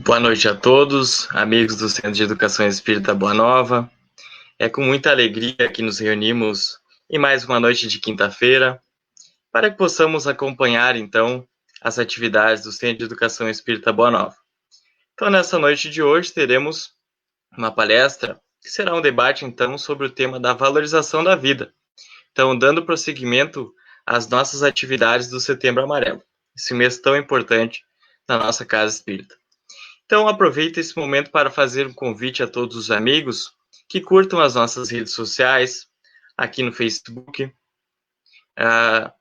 Boa noite a todos, amigos do Centro de Educação Espírita Boa Nova. É com muita alegria que nos reunimos em mais uma noite de quinta-feira para que possamos acompanhar, então, as atividades do Centro de Educação Espírita Boa Nova. Então, nessa noite de hoje, teremos uma palestra que será um debate, então, sobre o tema da valorização da vida. Então, dando prosseguimento às nossas atividades do Setembro Amarelo, esse mês tão importante na nossa Casa Espírita. Então, aproveito esse momento para fazer um convite a todos os amigos que curtam as nossas redes sociais, aqui no Facebook,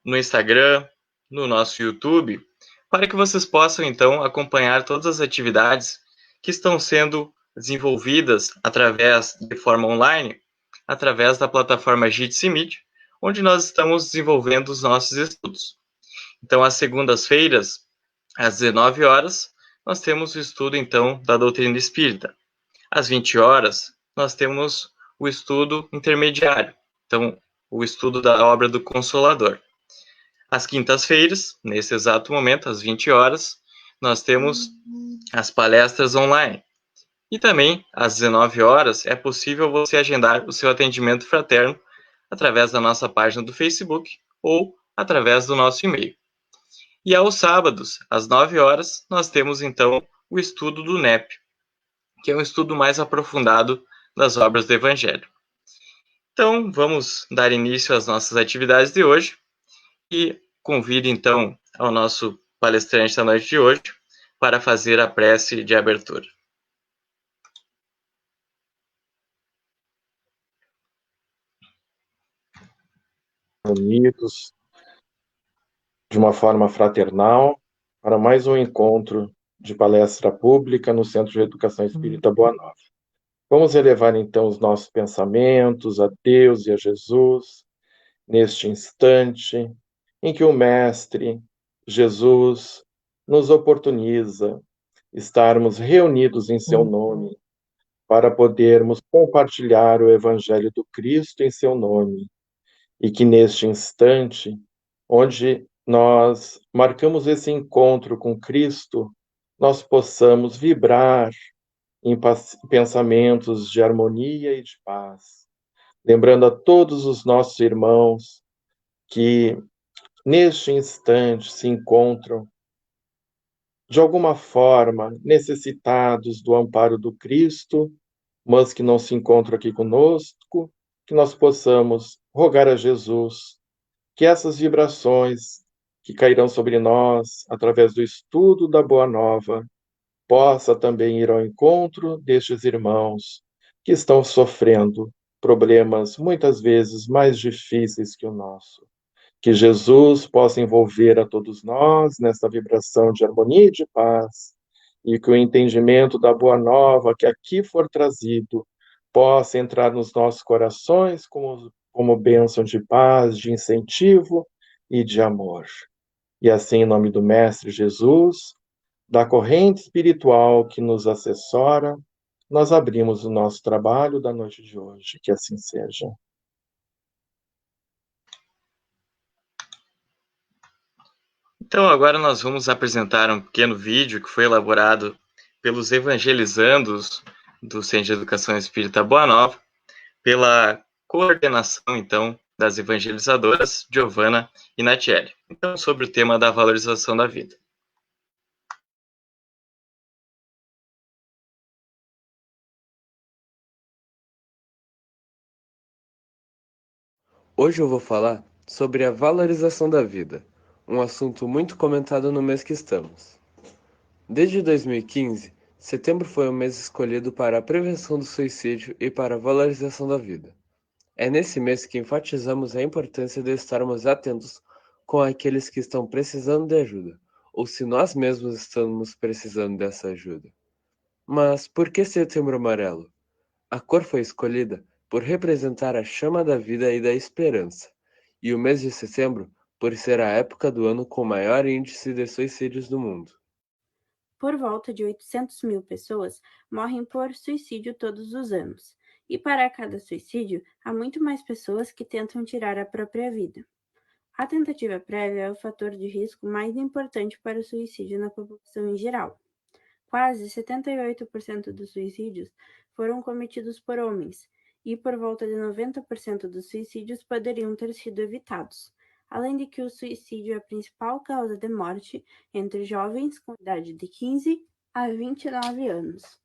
no Instagram, no nosso YouTube, para que vocês possam, então, acompanhar todas as atividades que estão sendo desenvolvidas de forma online, através da plataforma Jitsi Meet, onde nós estamos desenvolvendo os nossos estudos. Então, às segundas-feiras, às 19 horas, nós temos o estudo, então, da doutrina espírita. Às 20 horas, nós temos o estudo intermediário, então, o estudo da obra do Consolador. Às quintas-feiras, nesse exato momento, às 20 horas, nós temos as palestras online. E também, às 19 horas, é possível você agendar o seu atendimento fraterno através da nossa página do Facebook ou através do nosso e-mail. E aos sábados, às 9 horas, nós temos então o estudo do NEP, que é um estudo mais aprofundado das obras do Evangelho. Então, vamos dar início às nossas atividades de hoje e convido então ao nosso palestrante da noite de hoje para fazer a prece de abertura. Unidos de uma forma fraternal para mais um encontro de palestra pública no Centro de Educação Espírita Boa Nova. Vamos elevar então os nossos pensamentos a Deus e a Jesus neste instante em que o Mestre Jesus nos oportuniza estarmos reunidos em seu nome para podermos compartilhar o Evangelho do Cristo em seu nome. E que neste instante, onde nós marcamos esse encontro com Cristo, nós possamos vibrar em pensamentos de harmonia e de paz, lembrando a todos os nossos irmãos que neste instante se encontram de alguma forma necessitados do amparo do Cristo, mas que não se encontram aqui conosco, que nós possamos rogar a Jesus que essas vibrações que cairão sobre nós através do estudo da Boa Nova possa também ir ao encontro destes irmãos que estão sofrendo problemas muitas vezes mais difíceis que o nosso. Que Jesus possa envolver a todos nós nessa vibração de harmonia e de paz, e que o entendimento da Boa Nova que aqui for trazido possa entrar nos nossos corações como bênção de paz, de incentivo e de amor. E assim, em nome do Mestre Jesus, da corrente espiritual que nos assessora, nós abrimos o nosso trabalho da noite de hoje. Que assim seja. Então, agora nós vamos apresentar um pequeno vídeo que foi elaborado pelos evangelizandos do Centro de Educação Espírita Boa Nova, pela coordenação, então, das evangelizadoras Giovana e Natiele. Então, sobre o tema da valorização da vida. Hoje eu vou falar sobre a valorização da vida, um assunto muito comentado no mês que estamos. Desde 2015, setembro foi o mês escolhido para a prevenção do suicídio e para a valorização da vida. É nesse mês que enfatizamos a importância de estarmos atentos com aqueles que estão precisando de ajuda, ou se nós mesmos estamos precisando dessa ajuda. Mas por que Setembro Amarelo? A cor foi escolhida por representar a chama da vida e da esperança, e o mês de setembro por ser a época do ano com maior índice de suicídios do mundo. Por volta de 800 mil pessoas morrem por suicídio todos os anos, e para cada suicídio, há muito mais pessoas que tentam tirar a própria vida. A tentativa prévia é o fator de risco mais importante para o suicídio na população em geral. Quase 78% dos suicídios foram cometidos por homens, e por volta de 90% dos suicídios poderiam ter sido evitados, além de que o suicídio é a principal causa de morte entre jovens com idade de 15 a 29 anos.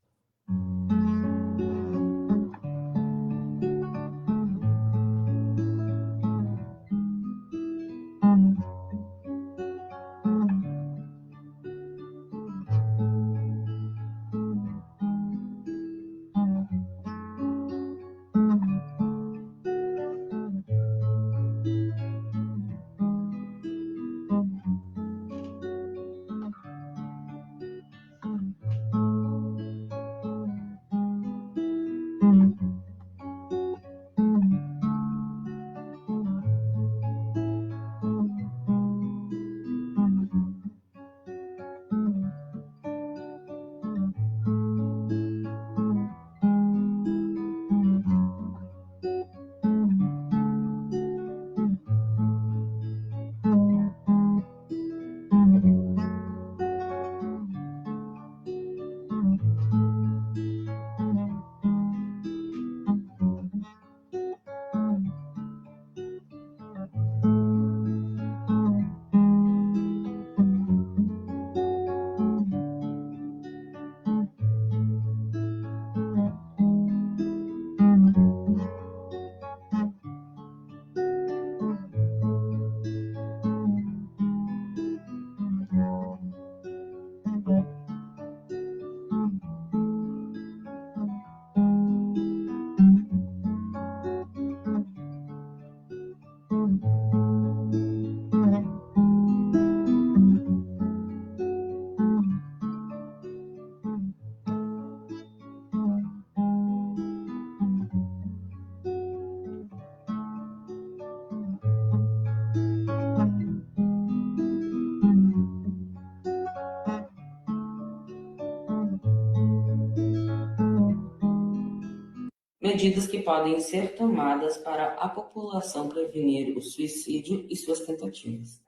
Medidas que podem ser tomadas para a população prevenir o suicídio e suas tentativas.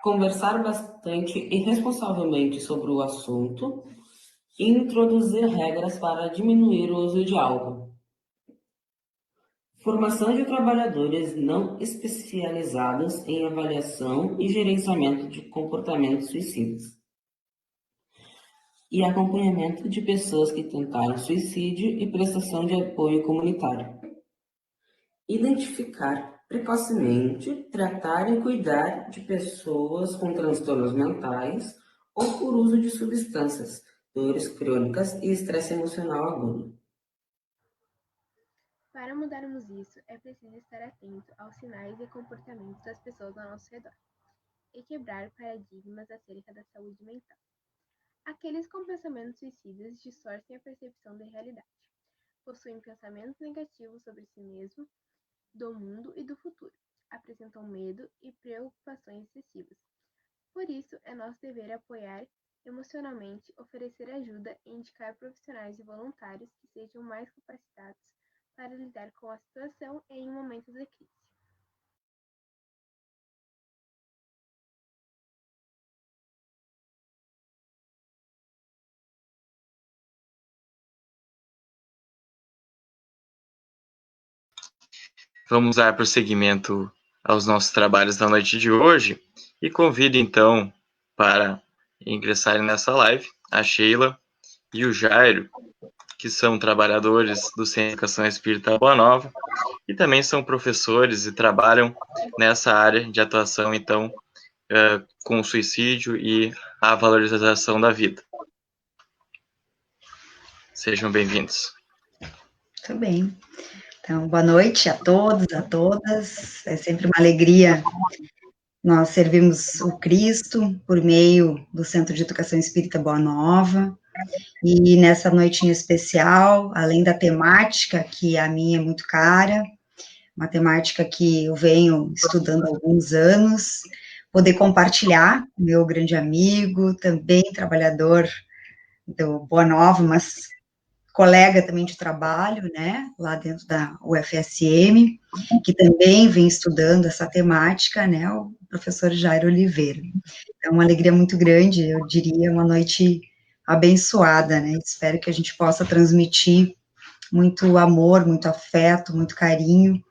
Conversar bastante e responsavelmente sobre o assunto e introduzir regras para diminuir o uso de álcool. Formação de trabalhadores não especializados em avaliação e gerenciamento de comportamentos suicidas. E acompanhamento de pessoas que tentaram suicídio e prestação de apoio comunitário. Identificar precocemente, tratar e cuidar de pessoas com transtornos mentais ou por uso de substâncias, dores crônicas e estresse emocional agudo. Para mudarmos isso, é preciso estar atento aos sinais e comportamentos das pessoas ao nosso redor e quebrar paradigmas acerca da saúde mental. Aqueles com pensamentos suicidas distorcem a percepção da realidade, possuem pensamentos negativos sobre si mesmo, do mundo e do futuro, apresentam medo e preocupações excessivas. Por isso, é nosso dever apoiar emocionalmente, oferecer ajuda e indicar profissionais e voluntários que sejam mais capacitados para lidar com a situação em momentos de crise. Vamos dar prosseguimento aos nossos trabalhos da noite de hoje e convido então para ingressarem nessa live a Sheila e o Jairo, que são trabalhadores do Centro de Educação Espírita Boa Nova e também são professores e trabalham nessa área de atuação, então, com o suicídio e a valorização da vida. Sejam bem-vindos. Muito bem. Então, boa noite a todos, a todas. É sempre uma alegria nós servirmos o Cristo por meio do Centro de Educação Espírita Boa Nova. E nessa noitinha especial, além da temática, que a minha é muito cara, uma temática que eu venho estudando há alguns anos, poder compartilhar com meu grande amigo, também trabalhador do Boa Nova, mas colega também de trabalho, né, lá dentro da UFSM, que também vem estudando essa temática, né, o professor Jairo Oliveira. É uma alegria muito grande, eu diria, uma noite abençoada, né, espero que a gente possa transmitir muito amor, muito afeto, muito carinho,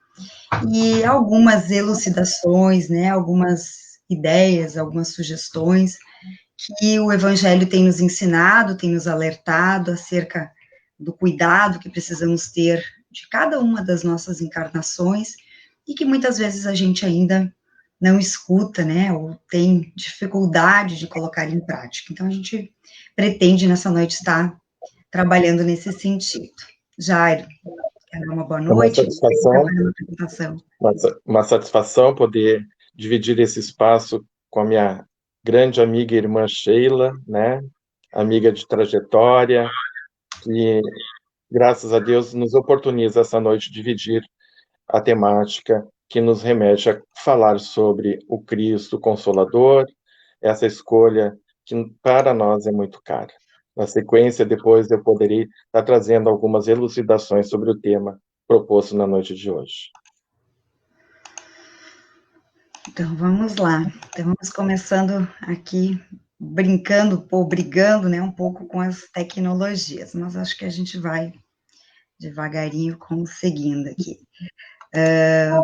e algumas elucidações, né, algumas ideias, algumas sugestões que o Evangelho tem nos ensinado, tem nos alertado acerca do cuidado que precisamos ter de cada uma das nossas encarnações e que muitas vezes a gente ainda não escuta, né, ou tem dificuldade de colocar em prática. Então, a gente pretende nessa noite estar trabalhando nesse sentido. Jairo, quer dar uma boa É uma noite? satisfação, Trabalhando na apresentação. uma satisfação poder dividir esse espaço com a minha grande amiga e irmã Sheila, né? Amiga de trajetória, que, graças a Deus, nos oportuniza essa noite dividir a temática que nos remete a falar sobre o Cristo Consolador, essa escolha que para nós é muito cara. Na sequência, depois eu poderia estar trazendo algumas elucidações sobre o tema proposto na noite de hoje. Então, vamos lá. Então, vamos começando aqui, brincando, ou brigando, né, um pouco com as tecnologias, mas acho que a gente vai devagarinho conseguindo aqui.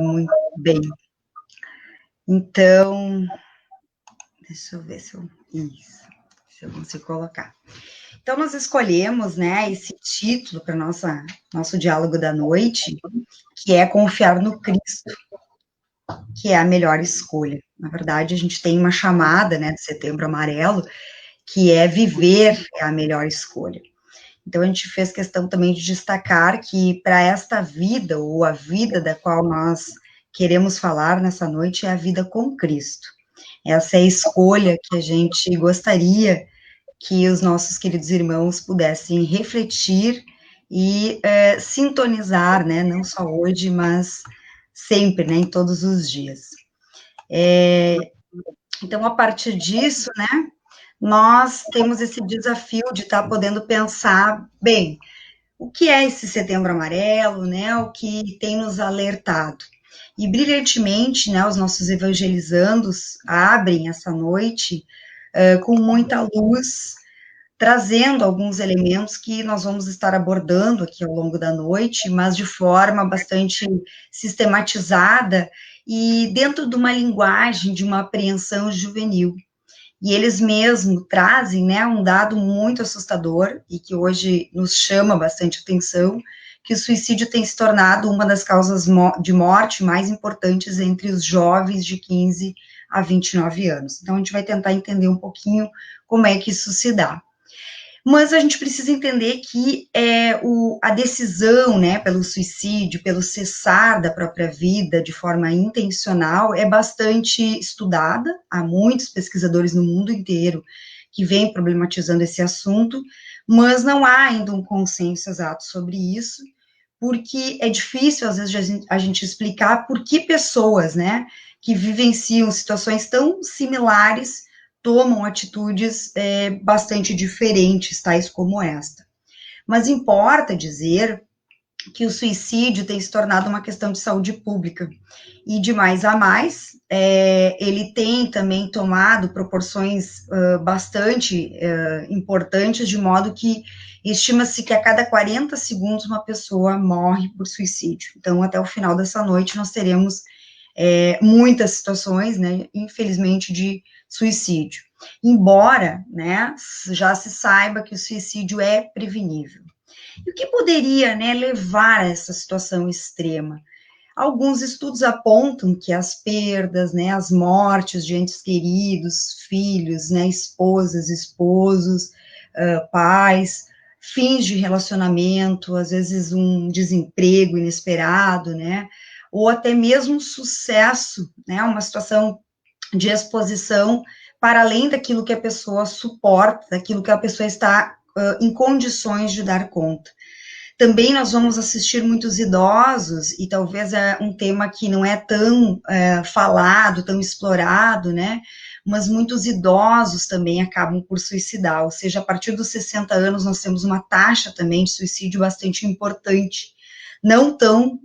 Muito bem. Então, deixa eu ver se eu consigo colocar. Então, nós escolhemos, né, esse título para nosso diálogo da noite, que é Confiar no Cristo, que é a melhor escolha. Na verdade, a gente tem uma chamada, né, de Setembro Amarelo, que é viver é a melhor escolha. Então, a gente fez questão também de destacar que para esta vida, ou a vida da qual nós queremos falar nessa noite, é a vida com Cristo. Essa é a escolha que a gente gostaria que os nossos queridos irmãos pudessem refletir e sintonizar, né, não só hoje, mas sempre, né, em todos os dias. Então, a partir disso, né, nós temos esse desafio de estar podendo pensar, bem, o que é esse Setembro Amarelo, né, o que tem nos alertado. E, brilhantemente, né, os nossos evangelizandos abrem essa noite com muita luz, trazendo alguns elementos que nós vamos estar abordando aqui ao longo da noite, mas de forma bastante sistematizada e dentro de uma linguagem de uma apreensão juvenil. E eles mesmo trazem, né, um dado muito assustador e que hoje nos chama bastante atenção, que o suicídio tem se tornado uma das causas de morte mais importantes entre os jovens de 15 a 29 anos. Então, a gente vai tentar entender um pouquinho como é que isso se dá. Mas a gente precisa entender que a decisão, né, pelo suicídio, pelo cessar da própria vida de forma intencional, é bastante estudada. Há muitos pesquisadores no mundo inteiro que vêm problematizando esse assunto, mas não há ainda um consenso exato sobre isso, porque é difícil, às vezes, a gente explicar por que pessoas, né, que vivenciam situações tão similares tomam atitudes bastante diferentes, tais como esta. Mas importa dizer que o suicídio tem se tornado uma questão de saúde pública, e de mais a mais, ele tem também tomado proporções bastante importantes, de modo que estima-se que a cada 40 segundos uma pessoa morre por suicídio. Então, até o final dessa noite, nós teremos muitas situações, né, infelizmente, de suicídio. Embora, né, já se saiba que o suicídio é prevenível. E o que poderia, né, levar a essa situação extrema? Alguns estudos apontam que as perdas, né, as mortes de entes queridos, filhos, né, esposas, esposos, pais, fins de relacionamento, às vezes um desemprego inesperado, né, ou até mesmo sucesso, né, uma situação de exposição para além daquilo que a pessoa suporta, daquilo que a pessoa está em condições de dar conta. Também nós vamos assistir muitos idosos, e talvez é um tema que não é tão falado, tão explorado, né? Mas muitos idosos também acabam por suicidar, ou seja, a partir dos 60 anos nós temos uma taxa também de suicídio bastante importante, não tão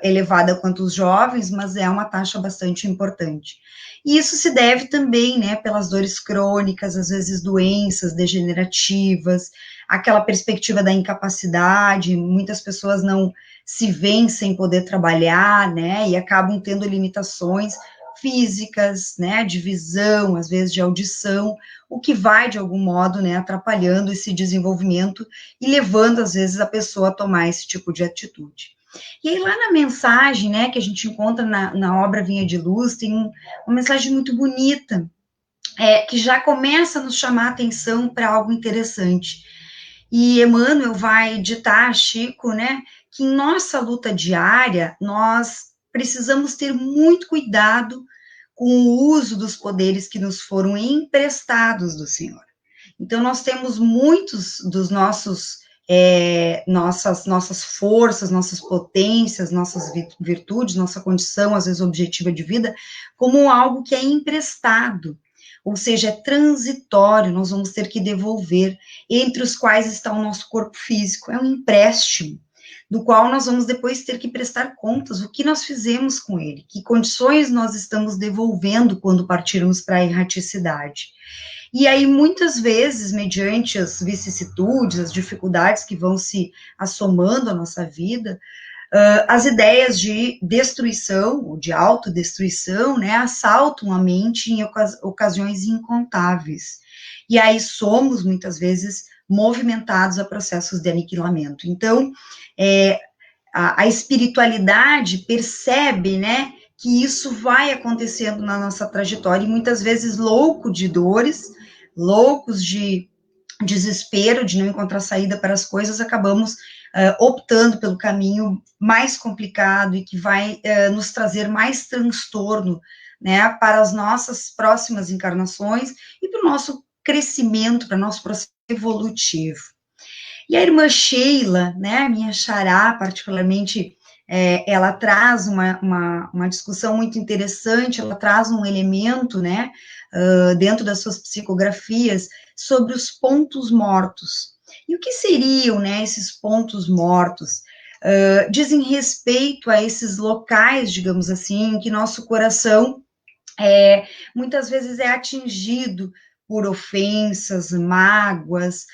elevada quanto os jovens, mas é uma taxa bastante importante. E isso se deve também, né, pelas dores crônicas, às vezes doenças degenerativas, aquela perspectiva da incapacidade, muitas pessoas não se veem sem poder trabalhar, né, e acabam tendo limitações físicas, né, de visão, às vezes de audição, o que vai, de algum modo, né, atrapalhando esse desenvolvimento e levando, às vezes, a pessoa a tomar esse tipo de atitude. E aí, lá na mensagem, né, que a gente encontra na obra Vinha de Luz, tem uma mensagem muito bonita, que já começa a nos chamar a atenção para algo interessante. E Emmanuel vai ditar a Chico, né, que em nossa luta diária, nós precisamos ter muito cuidado com o uso dos poderes que nos foram emprestados do Senhor. Então, nós temos muitos dos nossas forças, nossas potências, nossas virtudes, nossa condição, às vezes, objetiva de vida, como algo que é emprestado, ou seja, é transitório, nós vamos ter que devolver, entre os quais está o nosso corpo físico, é um empréstimo, do qual nós vamos depois ter que prestar contas, o que nós fizemos com ele, que condições nós estamos devolvendo quando partirmos para a erraticidade. E aí, muitas vezes, mediante as vicissitudes, as dificuldades que vão se assomando à nossa vida, as ideias de destruição, ou de autodestruição, né, assaltam a mente em ocasiões incontáveis. E aí somos, muitas vezes, movimentados a processos de aniquilamento. Então, a espiritualidade percebe, né, que isso vai acontecendo na nossa trajetória, e muitas vezes louco de dores, loucos de desespero, de não encontrar saída para as coisas, acabamos optando pelo caminho mais complicado e que vai nos trazer mais transtorno, né, para as nossas próximas encarnações e para o nosso crescimento, para o nosso processo evolutivo. E a irmã Sheila, né, minha xará, particularmente, ela traz uma discussão muito interessante, ela traz um elemento, né, dentro das suas psicografias, sobre os pontos mortos. E o que seriam, né, esses pontos mortos? Dizem respeito a esses locais, digamos assim, em que nosso coração muitas vezes é atingido por ofensas, mágoas,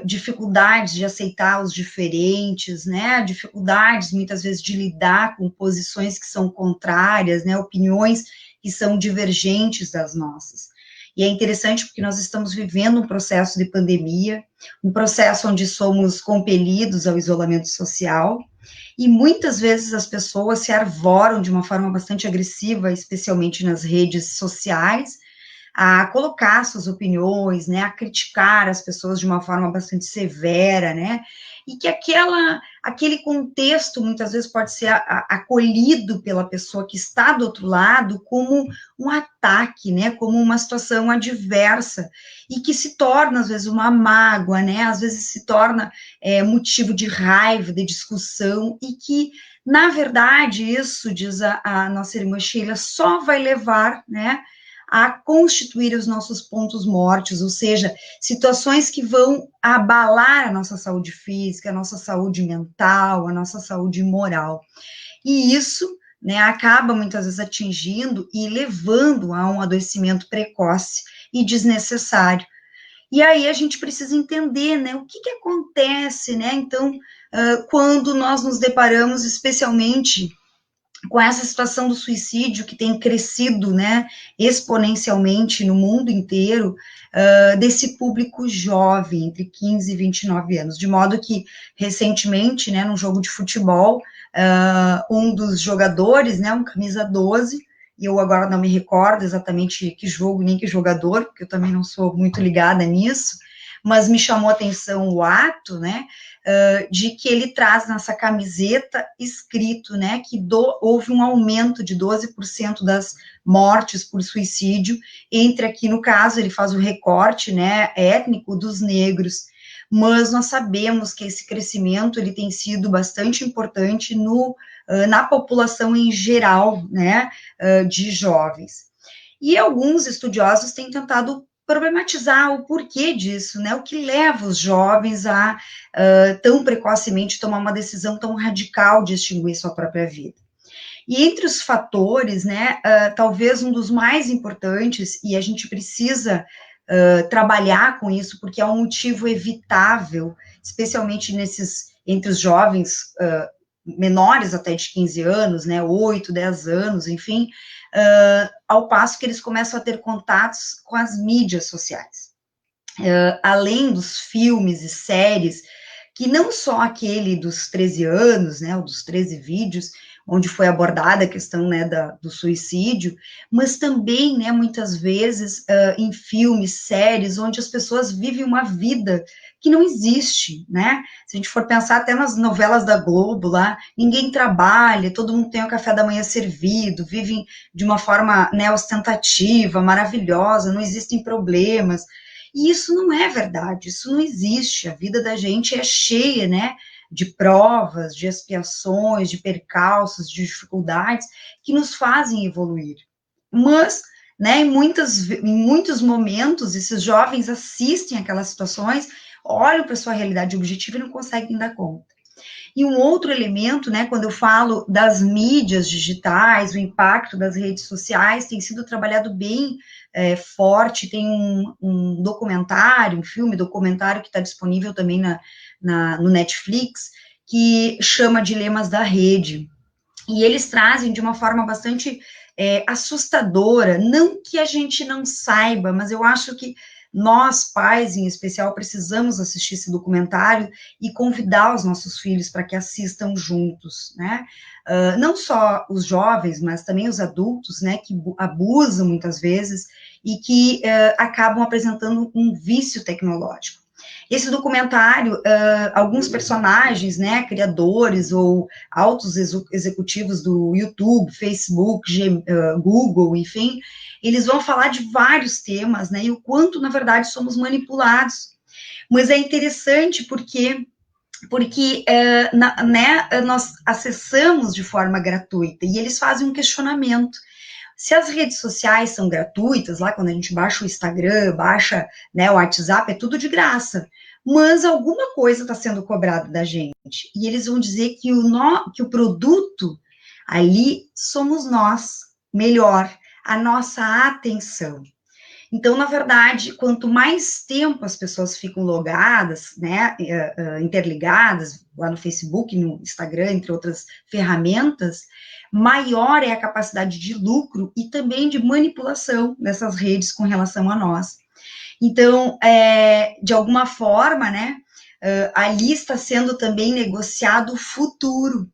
dificuldades de aceitar os diferentes, né, dificuldades muitas vezes de lidar com posições que são contrárias, né, opiniões que são divergentes das nossas. E é interessante porque nós estamos vivendo um processo de pandemia, um processo onde somos compelidos ao isolamento social, e muitas vezes as pessoas se arvoram de uma forma bastante agressiva, especialmente nas redes sociais, a colocar suas opiniões, né, a criticar as pessoas de uma forma bastante severa, né, e que aquele contexto muitas vezes pode ser acolhido pela pessoa que está do outro lado como um ataque, né, como uma situação adversa, e que se torna às vezes uma mágoa, né, às vezes se torna motivo de raiva, de discussão, e que, na verdade, isso, diz a nossa irmã Sheila, só vai levar, né, a constituir os nossos pontos mortos, ou seja, situações que vão abalar a nossa saúde física, a nossa saúde mental, a nossa saúde moral. E isso, né, acaba muitas vezes atingindo e levando a um adoecimento precoce e desnecessário. E aí a gente precisa entender, né, o que acontece, né, então, quando nós nos deparamos, especialmente com essa situação do suicídio que tem crescido, né, exponencialmente no mundo inteiro, desse público jovem, entre 15 e 29 anos, de modo que, recentemente, né, num jogo de futebol, um dos jogadores, né, um camisa 12, e eu agora não me recordo exatamente que jogo, nem que jogador, porque eu também não sou muito ligada nisso, mas me chamou a atenção o ato, né, de que ele traz nessa camiseta escrito, né, que houve um aumento de 12% das mortes por suicídio, entre aqui, no caso, ele faz o recorte, né, étnico dos negros, mas nós sabemos que esse crescimento ele tem sido bastante importante na população em geral, né, de jovens. E alguns estudiosos têm tentado problematizar o porquê disso, né, o que leva os jovens a tão precocemente tomar uma decisão tão radical de extinguir sua própria vida. E entre os fatores, né, talvez um dos mais importantes, e a gente precisa trabalhar com isso, porque é um motivo evitável, especialmente entre os jovens menores até de 15 anos, né, 8, 10 anos, enfim, ao passo que eles começam a ter contatos com as mídias sociais. Além dos filmes e séries, que não só aquele dos 13 anos, né, ou dos 13 vídeos, onde foi abordada a questão, né, do suicídio, mas também, né, muitas vezes, em filmes, séries, onde as pessoas vivem uma vida que não existe, né? Se a gente for pensar até nas novelas da Globo lá, ninguém trabalha, todo mundo tem o café da manhã servido, vivem de uma forma, né, ostentativa, maravilhosa, não existem problemas. E isso não é verdade, isso não existe. A vida da gente é cheia, né, de provas, de expiações, de percalços, de dificuldades que nos fazem evoluir. Mas, né, em muitos momentos, esses jovens assistem aquelas situações, olham para a sua realidade objetiva e não conseguem dar conta. E um outro elemento, né, quando eu falo das mídias digitais, o impacto das redes sociais tem sido trabalhado bem forte, tem um documentário, um filme documentário que está disponível também no Netflix, que chama Dilemas da Rede. E eles trazem de uma forma bastante assustadora, não que a gente não saiba, mas eu acho que nós, pais, em especial, precisamos assistir esse documentário e convidar os nossos filhos para que assistam juntos, né? Não só os jovens, mas também os adultos, né, que abusam muitas vezes e que acabam apresentando um vício tecnológico. Esse documentário, alguns personagens, né, criadores ou altos executivos do YouTube, Facebook, Google, enfim, eles vão falar de vários temas, né, e o quanto, na verdade, somos manipulados. Mas é interessante porque né, nós acessamos de forma gratuita, e eles fazem um questionamento. Se as redes sociais são gratuitas, lá quando a gente baixa o Instagram, baixa, né, o WhatsApp, é tudo de graça, mas alguma coisa está sendo cobrada da gente, e eles vão dizer que o produto ali somos nós, melhor, a nossa atenção. Então, na verdade, quanto mais tempo as pessoas ficam logadas, né, interligadas, lá no Facebook, no Instagram, entre outras ferramentas, maior é a capacidade de lucro e também de manipulação dessas redes com relação a nós. Então, de alguma forma, né, ali está sendo também negociado o futuro,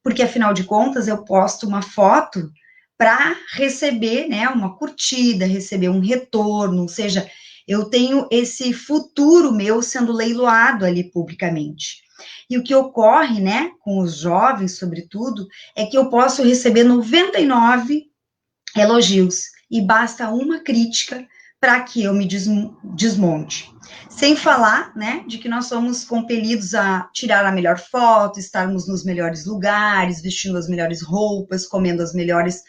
porque, afinal de contas, eu posto uma foto para receber, né, uma curtida, receber um retorno, ou seja, eu tenho esse futuro meu sendo leiloado ali publicamente. E o que ocorre, né, com os jovens, sobretudo, é que eu posso receber 99 elogios, e basta uma crítica para que eu me desmonte. Sem falar, né, de que nós somos compelidos a tirar a melhor foto, estarmos nos melhores lugares, vestindo as melhores roupas, comendo os melhores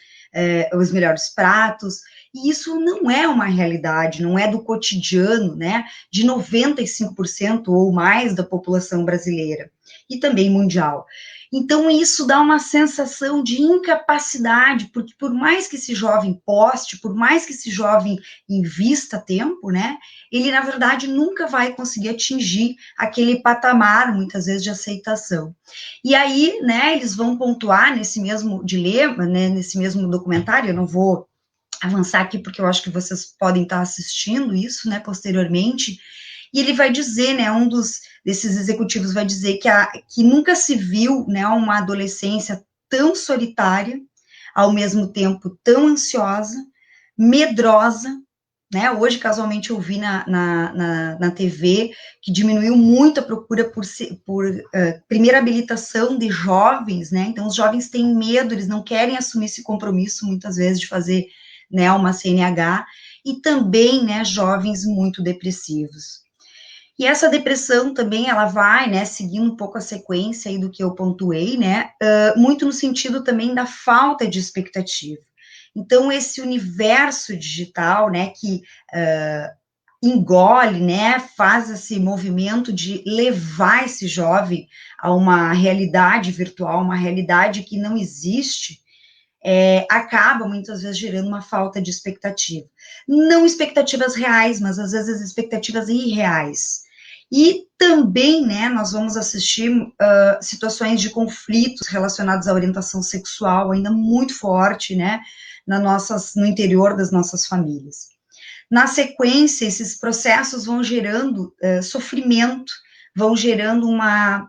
pratos, e isso não é uma realidade, não é do cotidiano, né, de 95% ou mais da população brasileira, e também mundial. Então, isso dá uma sensação de incapacidade, porque por mais que esse jovem poste, por mais que esse jovem invista tempo, né, ele, na verdade, nunca vai conseguir atingir aquele patamar, muitas vezes, de aceitação. E aí, né, eles vão pontuar nesse mesmo dilema, né, nesse mesmo documentário, eu não vou avançar aqui, porque eu acho que vocês podem estar assistindo isso, né, posteriormente, e ele vai dizer, né, desses executivos vai dizer que nunca se viu, né, uma adolescência tão solitária, ao mesmo tempo tão ansiosa, medrosa, né, hoje casualmente eu vi na TV que diminuiu muito a procura por primeira habilitação de jovens, né, então os jovens têm medo, eles não querem assumir esse compromisso, muitas vezes, de fazer, né, uma CNH, e também, né, jovens muito depressivos. E essa depressão também, ela vai, né, seguindo um pouco a sequência aí do que eu pontuei, né, muito no sentido também da falta de expectativa. Então, esse universo digital, né, que engole, né, faz esse movimento de levar esse jovem a uma realidade virtual, uma realidade que não existe, acaba muitas vezes gerando uma falta de expectativa. Não expectativas reais, mas às vezes expectativas irreais. E também, né, nós vamos assistir situações de conflitos relacionados à orientação sexual ainda muito forte, né, no interior das nossas famílias. Na sequência, esses processos vão gerando sofrimento, vão gerando uma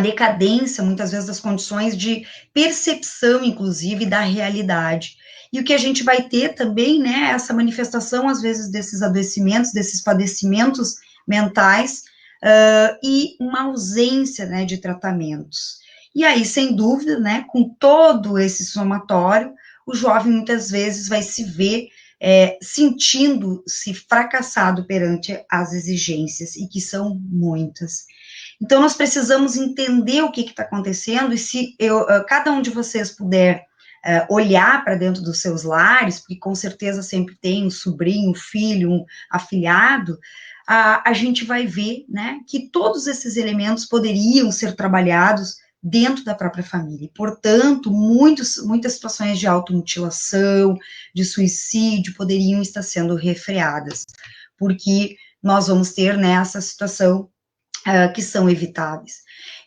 decadência, muitas vezes, das condições de percepção, inclusive, da realidade. E o que a gente vai ter também, né, essa manifestação, às vezes, desses adoecimentos, desses padecimentos mentais, e uma ausência, né, de tratamentos. E aí, sem dúvida, né, com todo esse somatório, o jovem, muitas vezes, vai se ver sentindo-se fracassado perante as exigências, e que são muitas. Então, nós precisamos entender o que está acontecendo, e se cada um de vocês puder olhar para dentro dos seus lares, porque com certeza sempre tem um sobrinho, um filho, um afilhado, a gente vai ver, né, que todos esses elementos poderiam ser trabalhados dentro da própria família. Portanto, muitas situações de automutilação, de suicídio, poderiam estar sendo refreadas, porque nós vamos ter nessa situação que são evitáveis.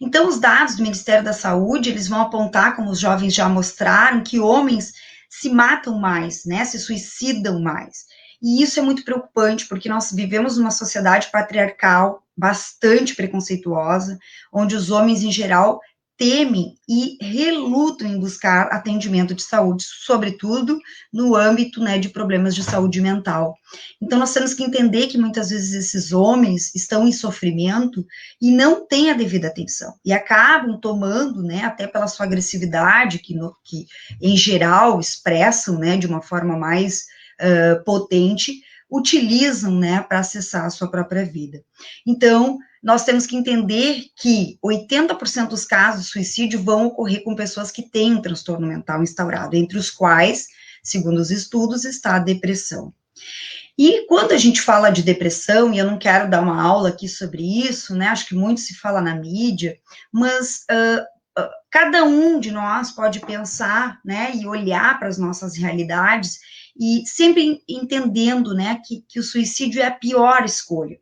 Então, os dados do Ministério da Saúde, eles vão apontar, como os jovens já mostraram, que homens se matam mais, né, se suicidam mais. E isso é muito preocupante, porque nós vivemos numa sociedade patriarcal, bastante preconceituosa, onde os homens, em geral, temem e relutam em buscar atendimento de saúde, sobretudo no âmbito, né, de problemas de saúde mental. Então, nós temos que entender que muitas vezes esses homens estão em sofrimento e não têm a devida atenção, e acabam tomando, né, até pela sua agressividade, que em geral expressam, né, de uma forma mais potente, utilizam, né, para acessar a sua própria vida. Então, nós temos que entender que 80% dos casos de suicídio vão ocorrer com pessoas que têm um transtorno mental instaurado, entre os quais, segundo os estudos, está a depressão. E quando a gente fala de depressão, e eu não quero dar uma aula aqui sobre isso, né, acho que muito se fala na mídia, mas cada um de nós pode pensar, né, e olhar para as nossas realidades, e sempre entendendo, né, que o suicídio é a pior escolha.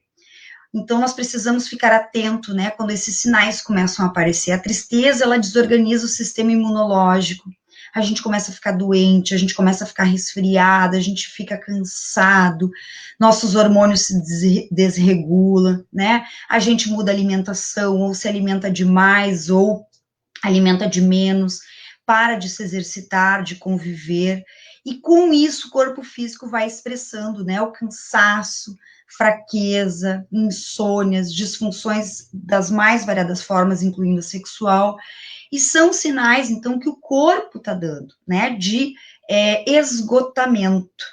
Então, nós precisamos ficar atento, né, quando esses sinais começam a aparecer. A tristeza, ela desorganiza o sistema imunológico, a gente começa a ficar doente, a gente começa a ficar resfriado, a gente fica cansado, nossos hormônios se desregulam, né, a gente muda a alimentação, ou se alimenta demais, ou alimenta de menos, para de se exercitar, de conviver, e com isso o corpo físico vai expressando, né, o cansaço, fraqueza, insônias, disfunções das mais variadas formas, incluindo a sexual, e são sinais, então, que o corpo está dando, né, de esgotamento.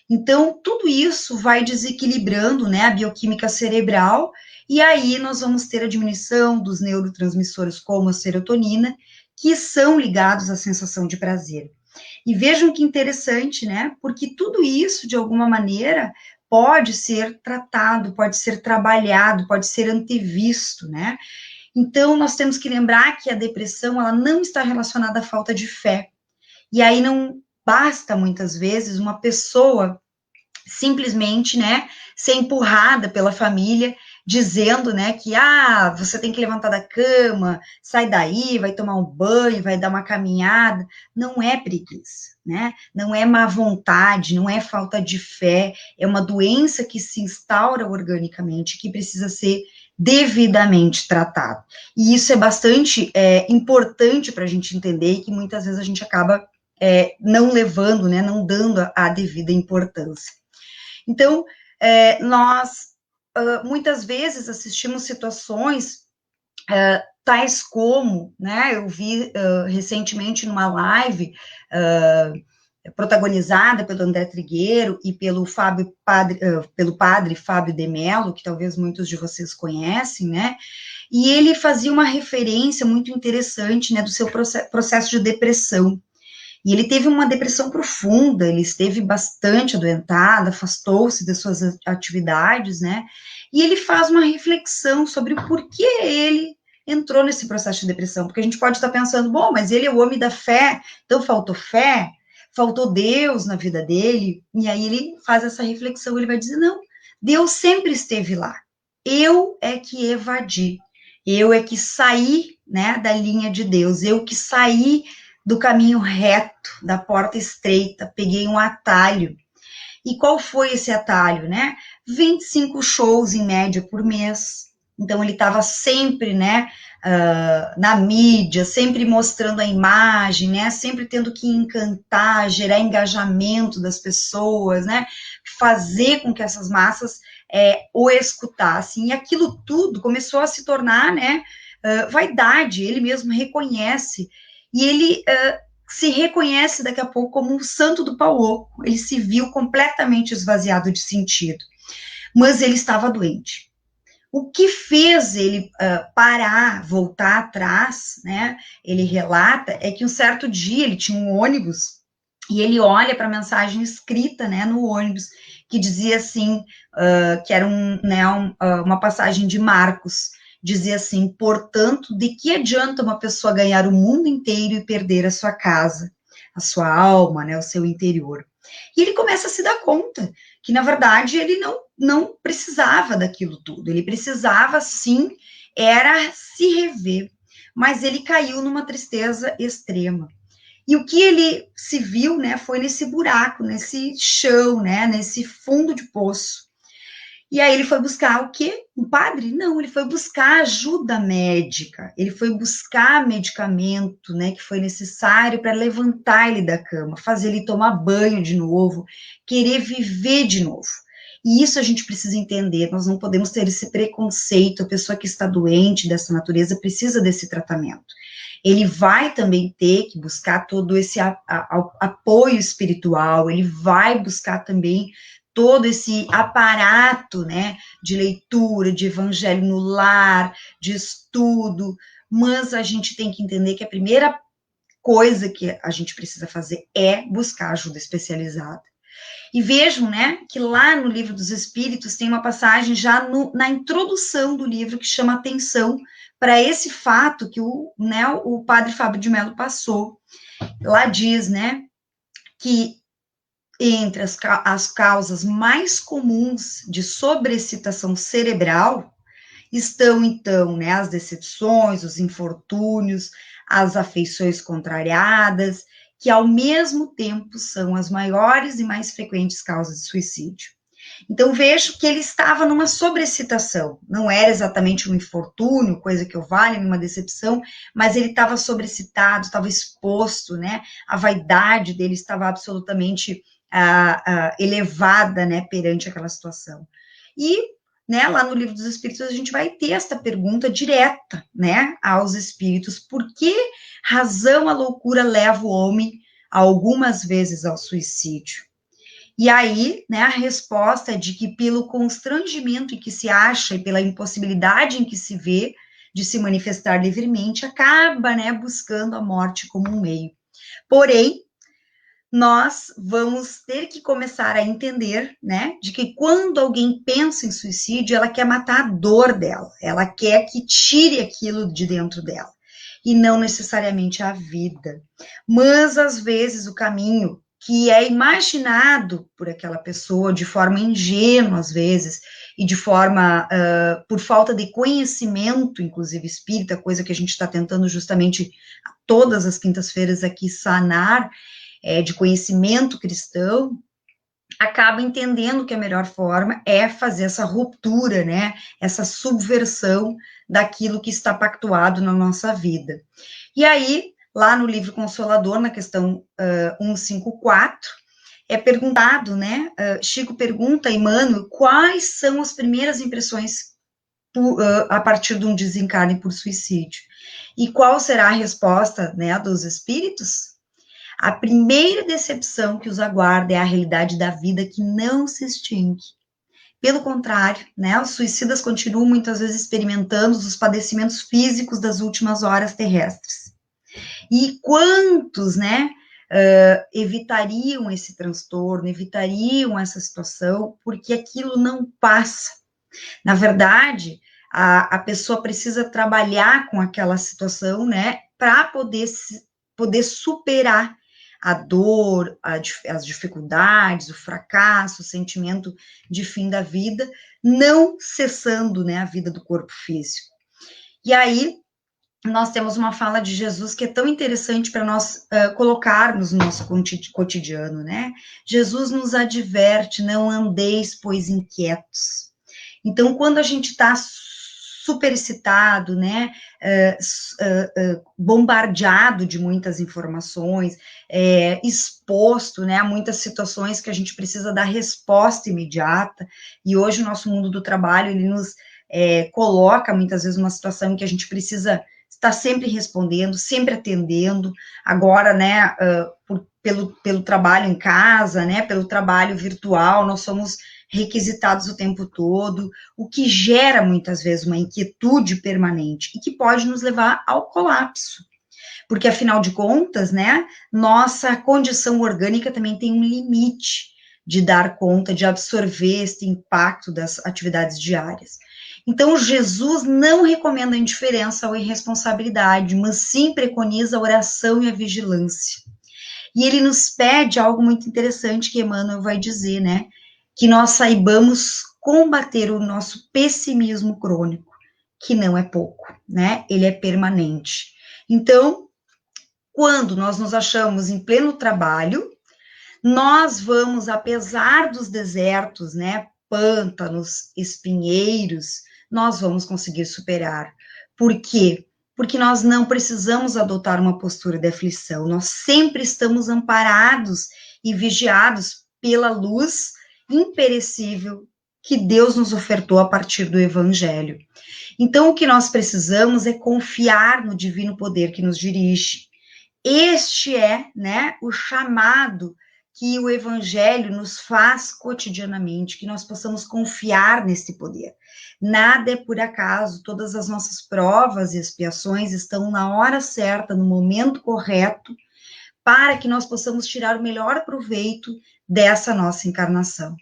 Então, tudo isso vai desequilibrando, né, a bioquímica cerebral, e aí nós vamos ter a diminuição dos neurotransmissores como a serotonina, que são ligados à sensação de prazer. E vejam que interessante, né, porque tudo isso, de alguma maneira, pode ser tratado, pode ser trabalhado, pode ser antevisto, né? Então, nós temos que lembrar que a depressão, ela não está relacionada à falta de fé. E aí não basta, muitas vezes, uma pessoa simplesmente, né, ser empurrada pela família, dizendo, né, que, você tem que levantar da cama, sai daí, vai tomar um banho, vai dar uma caminhada. Não é preguiça, né, não é má vontade, não é falta de fé, é uma doença que se instaura organicamente, que precisa ser devidamente tratado. E isso é bastante importante para a gente entender, e que muitas vezes a gente acaba não levando, né, não dando a devida importância. Então, nós muitas vezes assistimos situações tais como, né, eu vi recentemente numa live protagonizada pelo André Trigueiro e pelo padre Fábio de Mello, que talvez muitos de vocês conhecem, né? E ele fazia uma referência muito interessante, né, do seu processo de depressão. E ele teve uma depressão profunda, ele esteve bastante adoentado, afastou-se das suas atividades, né? E ele faz uma reflexão sobre o porquê ele entrou nesse processo de depressão, porque a gente pode estar pensando, bom, mas ele é o homem da fé, então faltou fé, faltou Deus na vida dele, e aí ele faz essa reflexão, ele vai dizer, não, Deus sempre esteve lá, eu é que evadi, eu é que saí, né, da linha de Deus, eu que saí do caminho reto, da porta estreita, peguei um atalho. E qual foi esse atalho, né? 25 shows em média por mês. Então ele estava sempre, né, na mídia, sempre mostrando a imagem, né, sempre tendo que encantar, gerar engajamento das pessoas, né, fazer com que essas massas o escutassem. E aquilo tudo começou a se tornar, né, vaidade. Ele mesmo reconhece. E ele se reconhece daqui a pouco como um santo do pau oco. Ele se viu completamente esvaziado de sentido. Mas ele estava doente. O que fez ele parar, voltar atrás, né? Ele relata, é que um certo dia ele tinha um ônibus e ele olha para a mensagem escrita, né, no ônibus, que dizia assim, que era uma passagem de Marcos, dizia assim, portanto, de que adianta uma pessoa ganhar o mundo inteiro e perder a sua casa, a sua alma, né, o seu interior? E ele começa a se dar conta que, na verdade, ele não precisava daquilo tudo, ele precisava, sim, era se rever, mas ele caiu numa tristeza extrema. E o que ele se viu, né, foi nesse buraco, nesse chão, né, nesse fundo de poço. E aí ele foi buscar o quê? Um padre? Não, ele foi buscar ajuda médica, ele foi buscar medicamento, né, que foi necessário para levantar ele da cama, fazer ele tomar banho de novo, querer viver de novo. E isso a gente precisa entender, nós não podemos ter esse preconceito, a pessoa que está doente dessa natureza precisa desse tratamento. Ele vai também ter que buscar todo esse apoio espiritual, ele vai buscar também todo esse aparato, né, de leitura, de evangelho no lar, de estudo, mas a gente tem que entender que a primeira coisa que a gente precisa fazer é buscar ajuda especializada. E vejam, né, que lá no Livro dos Espíritos tem uma passagem já na introdução do livro que chama atenção para esse fato que o padre Fábio de Mello passou. Lá diz, né, que entre as causas mais comuns de sobreexcitação cerebral estão, então, né, as decepções, os infortúnios, as afeições contrariadas, que ao mesmo tempo são as maiores e mais frequentes causas de suicídio. Então, vejo que ele estava numa sobreexcitação, não era exatamente um infortúnio, coisa que eu valha, uma decepção, mas ele estava sobreexcitado, estava exposto, né, a vaidade dele estava absolutamente elevada, né, perante aquela situação. E, né, lá no Livro dos Espíritos a gente vai ter esta pergunta direta, né, aos espíritos: por que razão a loucura leva o homem algumas vezes ao suicídio? E aí, né, a resposta é de que pelo constrangimento em que se acha e pela impossibilidade em que se vê de se manifestar livremente, acaba, né, buscando a morte como um meio. Porém, nós vamos ter que começar a entender, né, de que quando alguém pensa em suicídio, ela quer matar a dor dela, ela quer que tire aquilo de dentro dela, e não necessariamente a vida. Mas, às vezes, o caminho que é imaginado por aquela pessoa de forma ingênua, às vezes, e de forma, por falta de conhecimento, inclusive espírita, coisa que a gente está tentando justamente todas as quintas-feiras aqui sanar, de conhecimento cristão, acaba entendendo que a melhor forma é fazer essa ruptura, né, essa subversão daquilo que está pactuado na nossa vida. E aí, lá no livro Consolador, na questão 154, é perguntado, né, Chico pergunta a Emmanuel quais são as primeiras impressões a partir de um desencarne por suicídio. E qual será a resposta, né, dos espíritos? A primeira decepção que os aguarda é a realidade da vida que não se extingue. Pelo contrário, né, os suicidas continuam muitas vezes experimentando os padecimentos físicos das últimas horas terrestres. E quantos, né, evitariam esse transtorno, evitariam essa situação, porque aquilo não passa. Na verdade, a pessoa precisa trabalhar com aquela situação, né, para poder superar a dor, as dificuldades, o fracasso, o sentimento de fim da vida, não cessando, né, a vida do corpo físico. E aí, nós temos uma fala de Jesus que é tão interessante para nós colocarmos no nosso cotidiano, né? Jesus nos adverte, não andeis, pois, inquietos. Então, quando a gente está super excitado, né, bombardeado de muitas informações, exposto, né, a muitas situações que a gente precisa dar resposta imediata, e hoje o nosso mundo do trabalho, ele nos coloca muitas vezes numa situação em que a gente precisa estar sempre respondendo, sempre atendendo, agora, né, pelo trabalho em casa, né, pelo trabalho virtual, nós somos requisitados o tempo todo, o que gera muitas vezes uma inquietude permanente e que pode nos levar ao colapso. Porque, afinal de contas, né, nossa condição orgânica também tem um limite de dar conta, de absorver esse impacto das atividades diárias. Então, Jesus não recomenda a indiferença ou a irresponsabilidade, mas sim preconiza a oração e a vigilância. E ele nos pede algo muito interessante que Emmanuel vai dizer, né, que nós saibamos combater o nosso pessimismo crônico, que não é pouco, né? Ele é permanente. Então, quando nós nos achamos em pleno trabalho, nós vamos, apesar dos desertos, né, pântanos, espinheiros, nós vamos conseguir superar. Por quê? Porque nós não precisamos adotar uma postura de aflição, nós sempre estamos amparados e vigiados pela luz imperecível que Deus nos ofertou a partir do Evangelho. Então, o que nós precisamos é confiar no divino poder que nos dirige. Este é, né, o chamado que o Evangelho nos faz cotidianamente, que nós possamos confiar nesse poder. Nada é por acaso, todas as nossas provas e expiações estão na hora certa, no momento correto, para que nós possamos tirar o melhor proveito dessa nossa encarnação.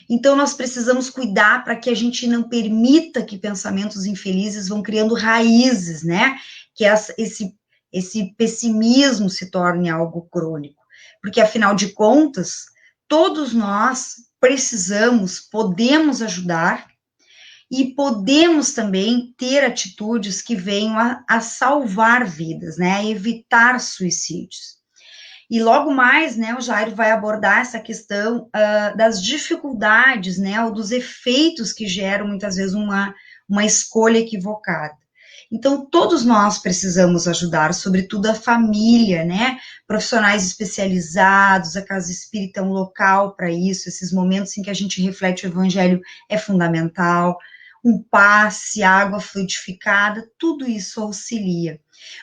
Então, nós precisamos cuidar para que a gente não permita que pensamentos infelizes vão criando raízes, né? Que esse pessimismo se torne algo crônico. Porque, afinal de contas, todos nós precisamos, podemos ajudar e podemos também ter atitudes que venham a salvar vidas, né? A evitar suicídios. E logo mais, né, o Jairo vai abordar essa questão das dificuldades, né, ou dos efeitos que geram, muitas vezes, uma escolha equivocada. Então, todos nós precisamos ajudar, sobretudo a família, né, profissionais especializados, a casa espírita é um local para isso, esses momentos em que a gente reflete o evangelho é fundamental, um passe, água fluidificada, tudo isso auxilia.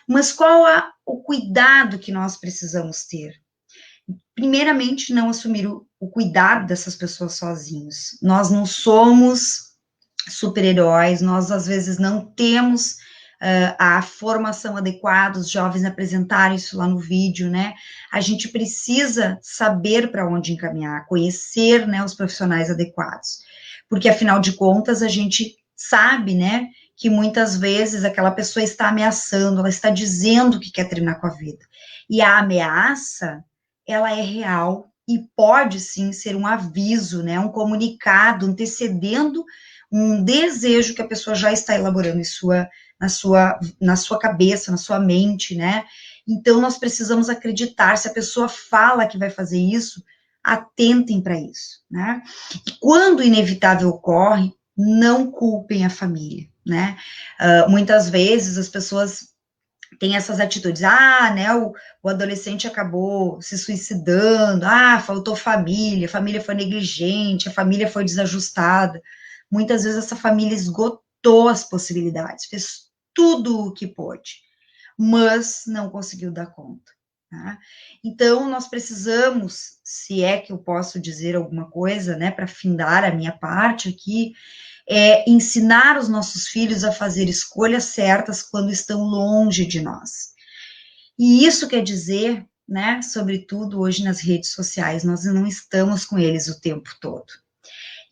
Mas qual é o cuidado que nós precisamos ter? Primeiramente, não assumir o cuidado dessas pessoas sozinhos. Nós não somos super-heróis, nós às vezes não temos a formação adequada, os jovens apresentaram isso lá no vídeo, né? A gente precisa saber para onde encaminhar, conhecer, né, os profissionais adequados. Porque, afinal de contas, a gente sabe, né, que muitas vezes aquela pessoa está ameaçando, ela está dizendo que quer terminar com a vida. E a ameaça, ela é real e pode, sim, ser um aviso, né, um comunicado antecedendo um desejo que a pessoa já está elaborando na sua cabeça, na sua mente, né? Então, nós precisamos acreditar, se a pessoa fala que vai fazer isso, atentem para isso, né? E quando o inevitável ocorre, não culpem a família, né? Muitas vezes as pessoas têm essas atitudes, né, o adolescente acabou se suicidando, faltou família, a família foi negligente, a família foi desajustada. Muitas vezes essa família esgotou as possibilidades, fez tudo o que pôde, mas não conseguiu dar conta, Tá? Então, nós precisamos, se é que eu posso dizer alguma coisa, né, para findar a minha parte aqui, ensinar os nossos filhos a fazer escolhas certas quando estão longe de nós. E isso quer dizer, né, sobretudo hoje nas redes sociais, nós não estamos com eles o tempo todo.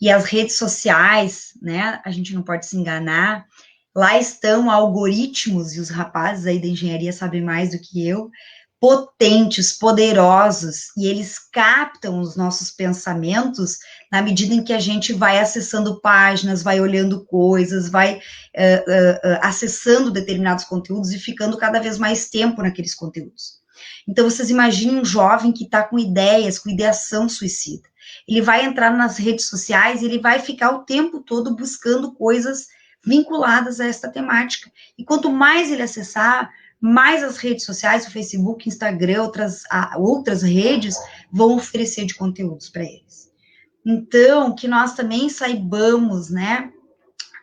E as redes sociais, né, a gente não pode se enganar, lá estão algoritmos, e os rapazes aí da engenharia sabem mais do que eu, potentes, poderosos, e eles captam os nossos pensamentos na medida em que a gente vai acessando páginas, vai olhando coisas, vai acessando determinados conteúdos e ficando cada vez mais tempo naqueles conteúdos. Então, vocês imaginem um jovem que está com ideias, com ideação suicida. Ele vai entrar nas redes sociais e ele vai ficar o tempo todo buscando coisas vinculadas a esta temática. E quanto mais ele acessar, mais as redes sociais, o Facebook, Instagram, outras redes, vão oferecer de conteúdos para eles. Então, que nós também saibamos, né,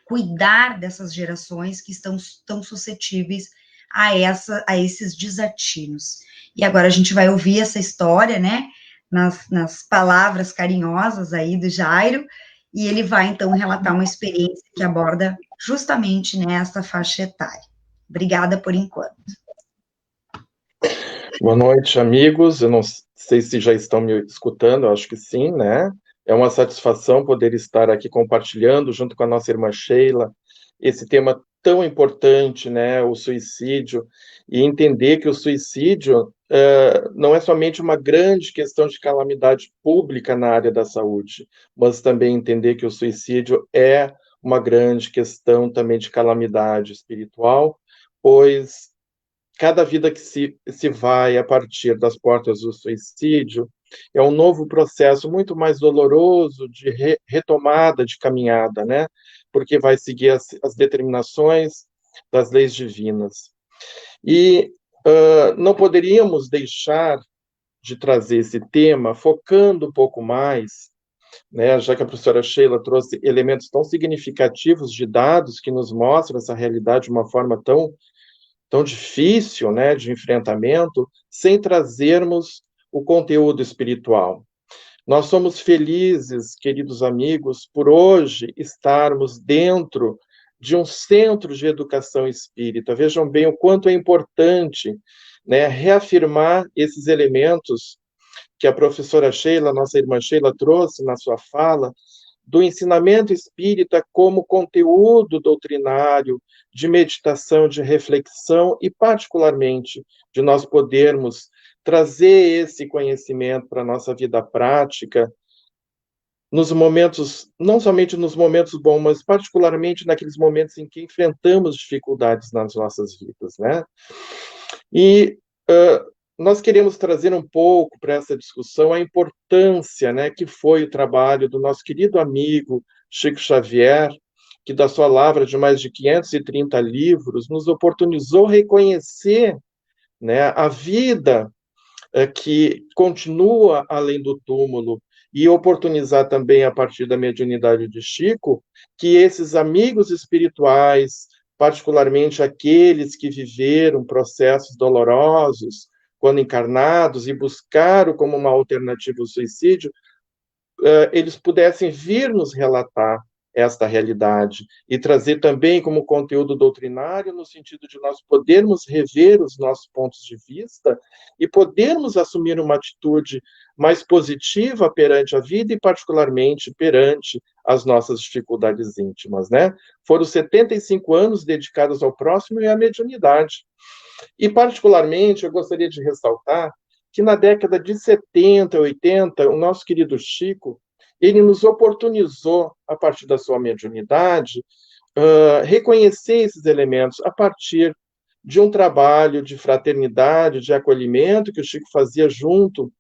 cuidar dessas gerações que estão tão suscetíveis a esses desatinos. E agora a gente vai ouvir essa história, né, nas palavras carinhosas aí do Jairo, e ele vai, então, relatar uma experiência que aborda justamente nessa faixa etária. Obrigada por enquanto. Boa noite, amigos. Eu não sei se já estão me escutando, eu acho que sim, né? É uma satisfação poder estar aqui compartilhando, junto com a nossa irmã Sheila, esse tema tão importante, né? O suicídio, e entender que o suicídio não é somente uma grande questão de calamidade pública na área da saúde, mas também entender que o suicídio é uma grande questão também de calamidade espiritual, pois cada vida que se vai a partir das portas do suicídio é um novo processo muito mais doloroso de retomada de caminhada, né? Porque vai seguir as determinações das leis divinas. E não poderíamos deixar de trazer esse tema focando um pouco mais, né, já que a professora Sheila trouxe elementos tão significativos de dados que nos mostram essa realidade de uma forma tão difícil, né, de enfrentamento, sem trazermos o conteúdo espiritual. Nós somos felizes, queridos amigos, por hoje estarmos dentro de um centro de educação espírita. Vejam bem o quanto é importante, né, reafirmar esses elementos que a professora Sheila, nossa irmã Sheila, trouxe na sua fala, do ensinamento espírita como conteúdo doutrinário, de meditação, de reflexão e, particularmente, de nós podermos trazer esse conhecimento para a nossa vida prática, nos momentos, não somente nos momentos bons, mas particularmente naqueles momentos em que enfrentamos dificuldades nas nossas vidas, né? E nós queremos trazer um pouco para essa discussão a importância, né, que foi o trabalho do nosso querido amigo Chico Xavier, que da sua lavra de mais de 530 livros nos oportunizou reconhecer, né, a vida que continua além do túmulo e oportunizar também, a partir da mediunidade de Chico, que esses amigos espirituais, particularmente aqueles que viveram processos dolorosos, quando encarnados, e buscaram como uma alternativa o suicídio, eles pudessem vir nos relatar esta realidade e trazer também como conteúdo doutrinário, no sentido de nós podermos rever os nossos pontos de vista e podermos assumir uma atitude mais positiva perante a vida e particularmente perante as nossas dificuldades íntimas, né? Foram 75 anos dedicados ao próximo e à mediunidade. E, particularmente, eu gostaria de ressaltar que na década de 70, 80, o nosso querido Chico, ele nos oportunizou, a partir da sua mediunidade, reconhecer esses elementos a partir de um trabalho de fraternidade, de acolhimento que o Chico fazia junto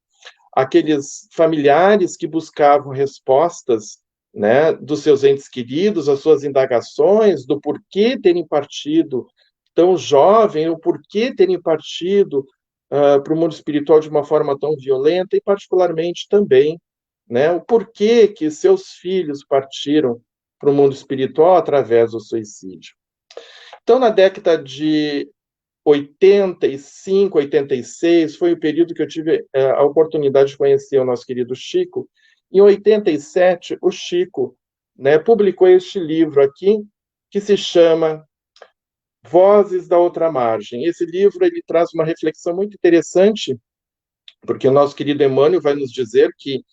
àqueles familiares que buscavam respostas, né, dos seus entes queridos, as suas indagações, do porquê terem partido tão jovem, o porquê terem partido para o mundo espiritual de uma forma tão violenta, e particularmente também, né, o porquê que seus filhos partiram para o mundo espiritual através do suicídio. Então, na década de 85, 86, foi o período que eu tive a oportunidade de conhecer o nosso querido Chico. Em 87, o Chico, né, publicou este livro aqui, que se chama Vozes da Outra Margem. Esse livro ele traz uma reflexão muito interessante, porque o nosso querido Emmanuel vai nos dizer que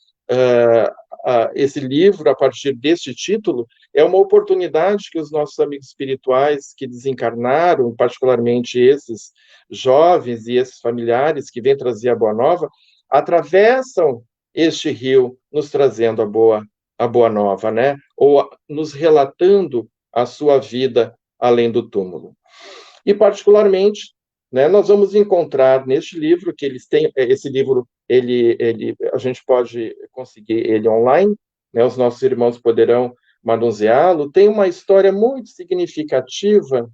esse livro, a partir deste título, é uma oportunidade que os nossos amigos espirituais que desencarnaram, particularmente esses jovens e esses familiares que vêm trazer a Boa Nova, atravessam este rio nos trazendo a boa nova, né? Ou nos relatando a sua vida além do túmulo. E, particularmente, né, nós vamos encontrar neste livro, que eles têm, esse livro, a gente pode conseguir ele online, né, os nossos irmãos poderão manuseá-lo, tem uma história muito significativa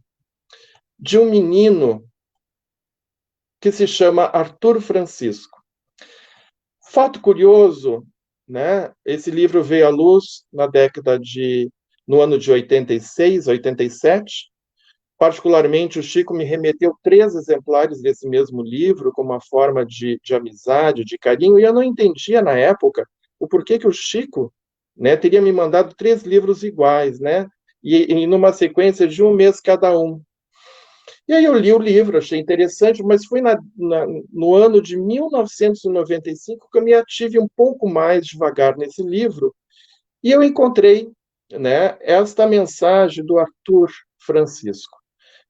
de um menino que se chama Arthur Francisco. Fato curioso, né, esse livro veio à luz no ano de 86, 87, particularmente, o Chico me remeteu 3 exemplares desse mesmo livro, como uma forma de amizade, de carinho, e eu não entendia na época o porquê que o Chico, né, teria me mandado 3 livros iguais, né, e numa sequência de 1 mês cada um. E aí eu li o livro, achei interessante, mas foi no ano de 1995 que eu me ative um pouco mais devagar nesse livro, e eu encontrei, né, esta mensagem do Arthur Francisco.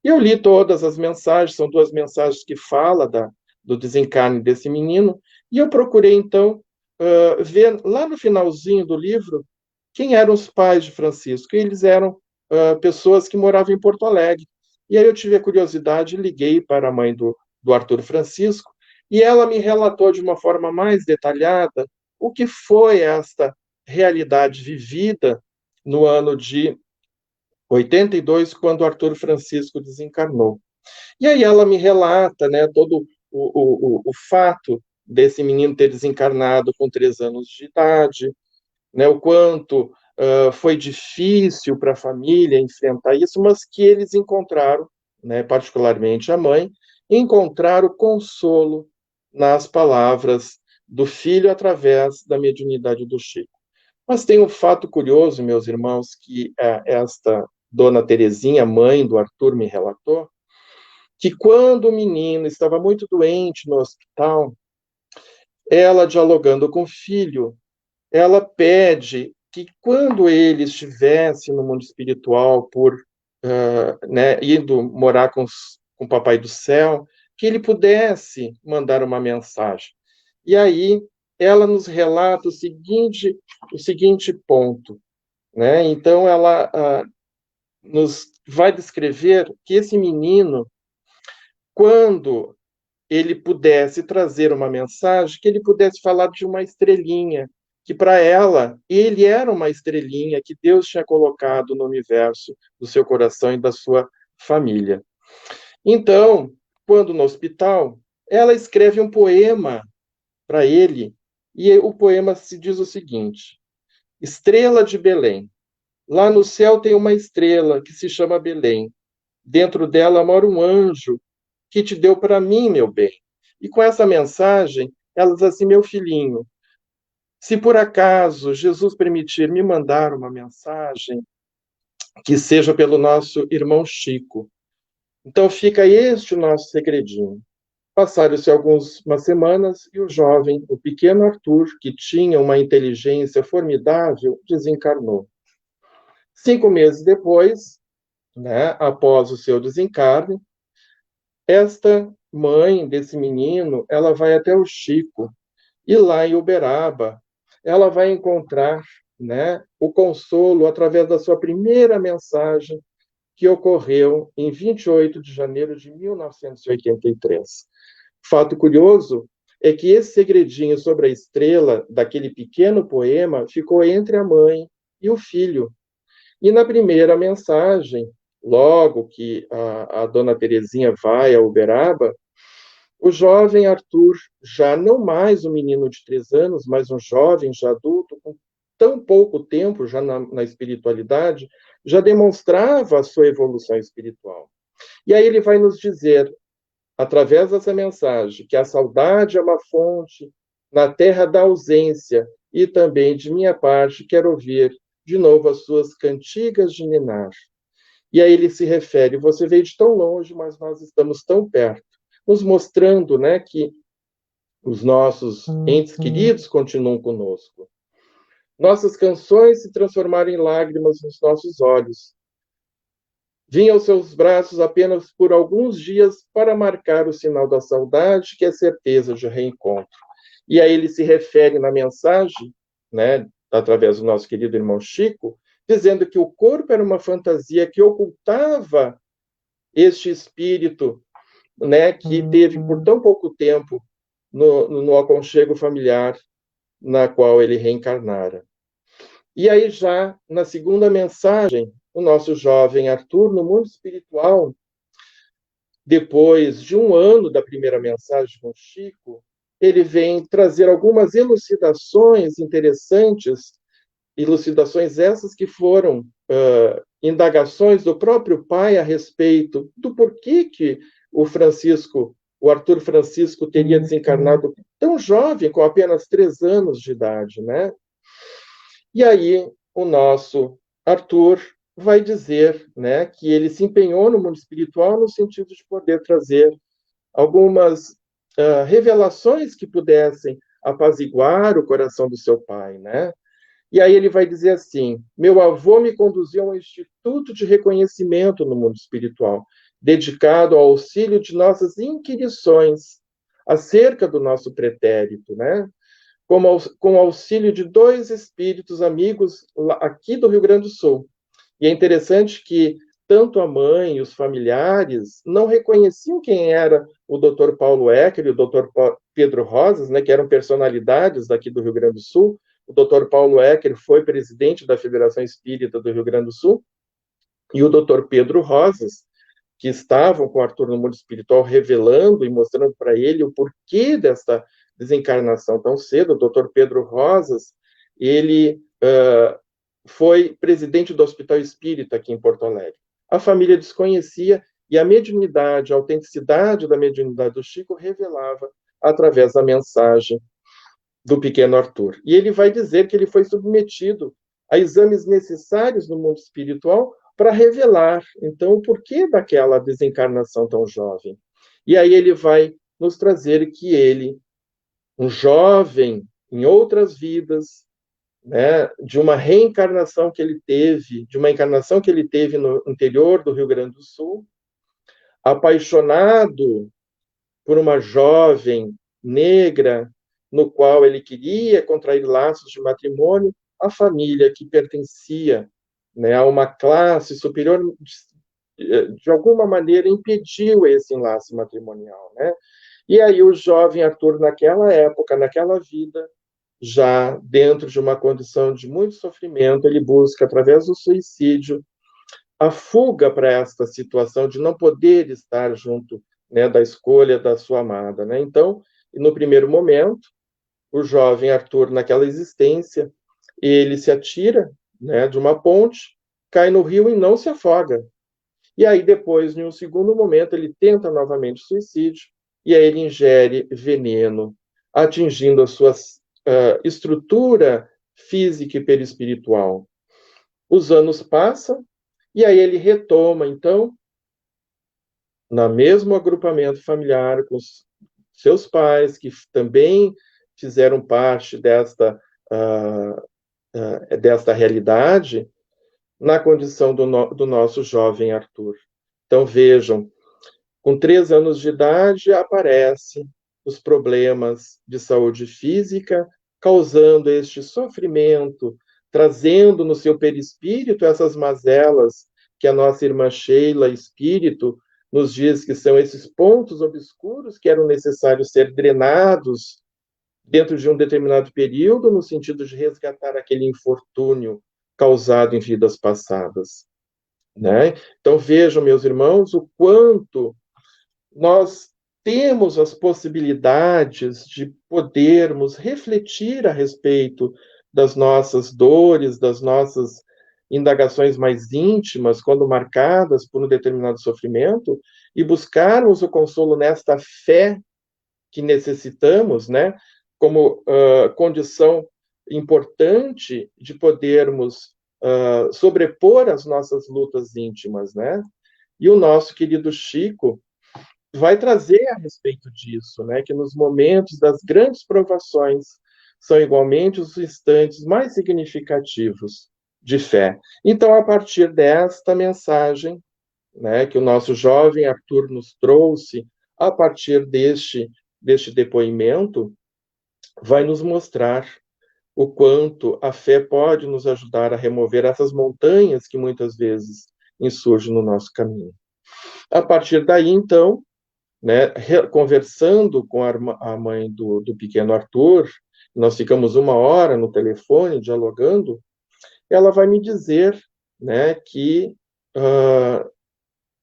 Eu li todas as mensagens, são 2 mensagens que falam do desencarne desse menino, e eu procurei, então, ver lá no finalzinho do livro quem eram os pais de Francisco. E eles eram pessoas que moravam em Porto Alegre. E aí eu tive a curiosidade, liguei para a mãe do Arthur Francisco, e ela me relatou de uma forma mais detalhada o que foi esta realidade vivida no ano de 82, quando Arthur Francisco desencarnou. E aí ela me relata, né, todo o fato desse menino ter desencarnado com 3 anos de idade, né, o quanto foi difícil para a família enfrentar isso, mas que eles encontraram, né, particularmente a mãe, encontraram consolo nas palavras do filho através da mediunidade do Chico. Mas tem um fato curioso, meus irmãos, que esta Dona Terezinha, mãe do Arthur, me relatou, que quando o menino estava muito doente no hospital, ela, dialogando com o filho, ela pede que quando ele estivesse no mundo espiritual, né, indo morar com o Papai do Céu, que ele pudesse mandar uma mensagem. E aí ela nos relata o seguinte ponto, né? Então ela nos vai descrever que esse menino, quando ele pudesse trazer uma mensagem, que ele pudesse falar de uma estrelinha, que para ela, ele era uma estrelinha que Deus tinha colocado no universo do seu coração e da sua família. Então, quando no hospital, ela escreve um poema para ele, e o poema se diz o seguinte: Estrela de Belém. Lá no céu tem uma estrela que se chama Belém. Dentro dela mora um anjo que te deu para mim, meu bem. E com essa mensagem, ela diz assim: meu filhinho, se por acaso Jesus permitir me mandar uma mensagem, que seja pelo nosso irmão Chico. Então fica este o nosso segredinho. Passaram-se algumas semanas e o jovem, o pequeno Arthur, que tinha uma inteligência formidável, desencarnou. 5 meses depois, né, após o seu desencarne, esta mãe desse menino, ela vai até o Chico, e lá em Uberaba, ela vai encontrar, né, o consolo através da sua primeira mensagem, que ocorreu em 28 de janeiro de 1983. Fato curioso é que esse segredinho sobre a estrela daquele pequeno poema ficou entre a mãe e o filho. E na primeira mensagem, logo que a dona Terezinha vai a Uberaba, o jovem Arthur, já não mais um menino de 3 anos, mas um jovem já adulto, com tão pouco tempo já na espiritualidade, já demonstrava a sua evolução espiritual. E aí ele vai nos dizer através dessa mensagem, que a saudade é uma fonte na terra da ausência, e também, de minha parte, quero ouvir de novo as suas cantigas de ninar. E aí ele se refere, você veio de tão longe, mas nós estamos tão perto, nos mostrando, né, que os nossos entes queridos continuam conosco. Nossas canções se transformaram em lágrimas nos nossos olhos. Vim aos seus braços apenas por alguns dias para marcar o sinal da saudade, que é certeza de reencontro. E aí ele se refere na mensagem, né, através do nosso querido irmão Chico, dizendo que o corpo era uma fantasia que ocultava este espírito, né, que teve por tão pouco tempo no aconchego familiar na qual ele reencarnara. E aí já na segunda mensagem, o nosso jovem Arthur, no mundo espiritual, depois de um ano da primeira mensagem com Chico, ele vem trazer algumas elucidações interessantes, elucidações essas que foram indagações do próprio pai a respeito do porquê que o Arthur Francisco teria desencarnado tão jovem, com apenas 3 anos de idade, né? E aí o nosso Arthur vai dizer, né, que ele se empenhou no mundo espiritual no sentido de poder trazer algumas revelações que pudessem apaziguar o coração do seu pai, né? E aí ele vai dizer assim: meu avô me conduziu a um instituto de reconhecimento no mundo espiritual, dedicado ao auxílio de nossas inquirições acerca do nosso pretérito, né? Com o auxílio de 2 espíritos amigos aqui do Rio Grande do Sul. E é interessante que tanto a mãe e os familiares não reconheciam quem era o Dr. Paulo Ecker e o Dr. Pedro Rosas, né, que eram personalidades daqui do Rio Grande do Sul. O Dr. Paulo Ecker foi presidente da Federação Espírita do Rio Grande do Sul, e o Dr. Pedro Rosas, que estavam com o Arthur no mundo espiritual, revelando e mostrando para ele o porquê dessa desencarnação tão cedo. O Dr. Pedro Rosas, ele foi presidente do Hospital Espírita aqui em Porto Alegre. A família desconhecia, e a mediunidade, a autenticidade da mediunidade do Chico revelava através da mensagem do pequeno Arthur. E ele vai dizer que ele foi submetido a exames necessários no mundo espiritual para revelar, então, o porquê daquela desencarnação tão jovem. E aí ele vai nos trazer que ele, um jovem em outras vidas, né, de uma reencarnação que ele teve, de uma encarnação que ele teve no interior do Rio Grande do Sul, apaixonado por uma jovem negra, no qual ele queria contrair laços de matrimônio, a família que pertencia, né, a uma classe superior, de alguma maneira, impediu esse enlace matrimonial, né? E aí o jovem Arthur, naquela época, naquela vida, já dentro de uma condição de muito sofrimento, ele busca, através do suicídio, a fuga para esta situação de não poder estar junto, né, da escolha da sua amada, né? Então, no primeiro momento, o jovem Arthur, naquela existência, ele se atira, né, de uma ponte, cai no rio e não se afoga. E aí, depois, em um segundo momento, ele tenta novamente suicídio, e aí ele ingere veneno, atingindo a sua estrutura física e perispiritual. Os anos passam, e aí ele retoma, então, no mesmo agrupamento familiar, com os seus pais, que também fizeram parte desta realidade, na condição do nosso jovem Arthur. Então, vejam, com 3 anos de idade, aparecem os problemas de saúde física, causando este sofrimento, trazendo no seu perispírito essas mazelas que a nossa irmã Sheila, espírito, nos diz que são esses pontos obscuros que eram necessários ser drenados dentro de um determinado período, no sentido de resgatar aquele infortúnio causado em vidas passadas, né? Então, vejam, meus irmãos, o quanto nós temos as possibilidades de podermos refletir a respeito das nossas dores, das nossas indagações mais íntimas, quando marcadas por um determinado sofrimento, e buscarmos o consolo nesta fé que necessitamos, né, como condição importante de podermos sobrepor as nossas lutas íntimas, né? E o nosso querido Chico vai trazer a respeito disso, né, que nos momentos das grandes provações são igualmente os instantes mais significativos de fé. Então, a partir desta mensagem, né, que o nosso jovem Arthur nos trouxe, a partir deste depoimento, vai nos mostrar o quanto a fé pode nos ajudar a remover essas montanhas que muitas vezes insurgem no nosso caminho. A partir daí, então, né, conversando com a mãe do pequeno Arthur, nós ficamos 1 hora no telefone dialogando, ela vai me dizer, né, que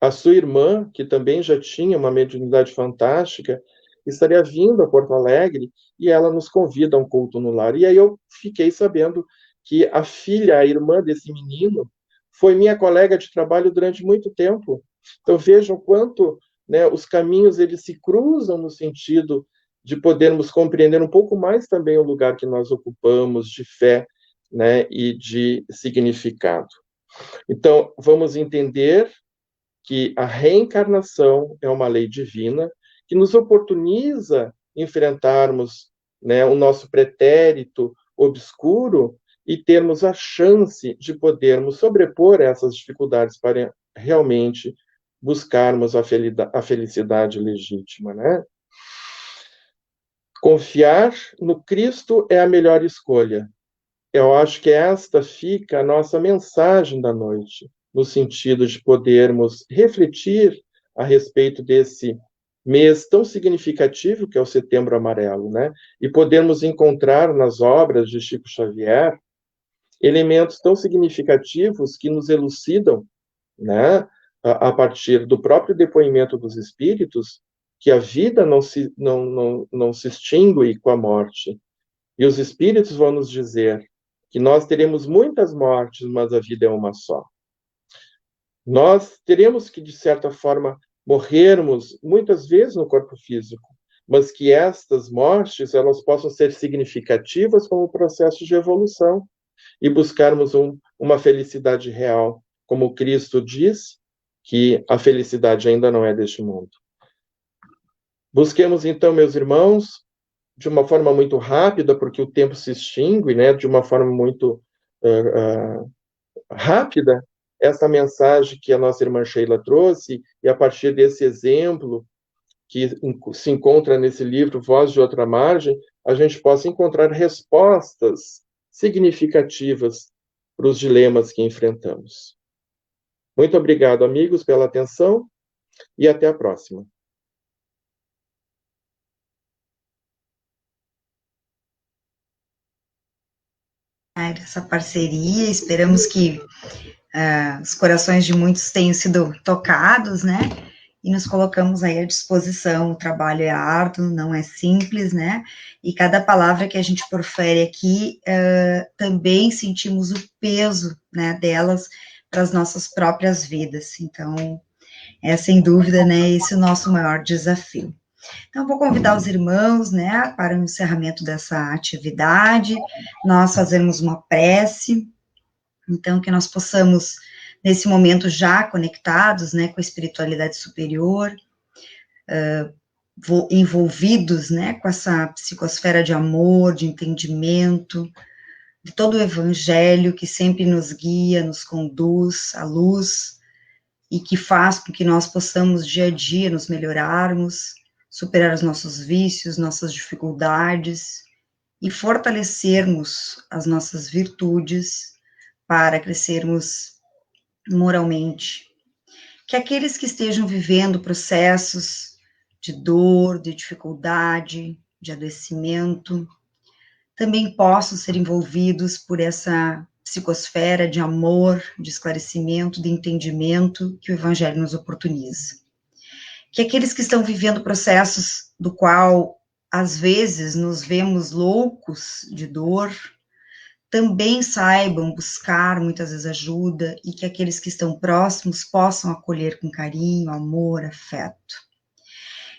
a sua irmã, que também já tinha uma mediunidade fantástica, estaria vindo a Porto Alegre e ela nos convida a um culto no lar. E aí eu fiquei sabendo que a filha, a irmã desse menino, foi minha colega de trabalho durante muito tempo. Então vejam quanto, né, os caminhos eles se cruzam no sentido de podermos compreender um pouco mais também o lugar que nós ocupamos de fé, né, e de significado. Então vamos entender que a reencarnação é uma lei divina que nos oportuniza enfrentarmos, né, o nosso pretérito obscuro e termos a chance de podermos sobrepor essas dificuldades para realmente buscarmos a felicidade legítima, né? Confiar no Cristo é a melhor escolha. Eu acho que esta fica a nossa mensagem da noite, no sentido de podermos refletir a respeito desse mês tão significativo que é o Setembro Amarelo, né? E podermos encontrar nas obras de Chico Xavier elementos tão significativos que nos elucidam, né, a partir do próprio depoimento dos espíritos, que a vida não se extingue com a morte. E os espíritos vão nos dizer que nós teremos muitas mortes, mas a vida é uma só. Nós teremos que, de certa forma, morrermos muitas vezes no corpo físico, mas que estas mortes elas possam ser significativas como processo de evolução e buscarmos uma felicidade real, como Cristo diz, que a felicidade ainda não é deste mundo. Busquemos, então, meus irmãos, de uma forma muito rápida, porque o tempo se extingue, né, de uma forma muito rápida, essa mensagem que a nossa irmã Sheila trouxe, e a partir desse exemplo que se encontra nesse livro Voz de Outra Margem, a gente possa encontrar respostas significativas para os dilemas que enfrentamos. Muito obrigado, amigos, pela atenção e até a próxima. Essa parceria, esperamos que os corações de muitos tenham sido tocados, né, e nos colocamos aí à disposição. O trabalho é árduo, não é simples, né, e cada palavra que a gente profere aqui, também sentimos o peso, né, delas para as nossas próprias vidas. Então, é sem dúvida, né, esse é o nosso maior desafio. Então, vou convidar os irmãos, né, para o encerramento dessa atividade, nós fazemos uma prece, então, que nós possamos, nesse momento, já conectados, né, com a espiritualidade superior, envolvidos, né, com essa psicosfera de amor, de entendimento, de todo o evangelho que sempre nos guia, nos conduz à luz, e que faz com que nós possamos, dia a dia, nos melhorarmos, superar os nossos vícios, nossas dificuldades, e fortalecermos as nossas virtudes, para crescermos moralmente. Que aqueles que estejam vivendo processos de dor, de dificuldade, de adoecimento, também possam ser envolvidos por essa psicosfera de amor, de esclarecimento, de entendimento que o Evangelho nos oportuniza. Que aqueles que estão vivendo processos do qual, às vezes, nos vemos loucos de dor, também saibam buscar muitas vezes ajuda e que aqueles que estão próximos possam acolher com carinho, amor, afeto.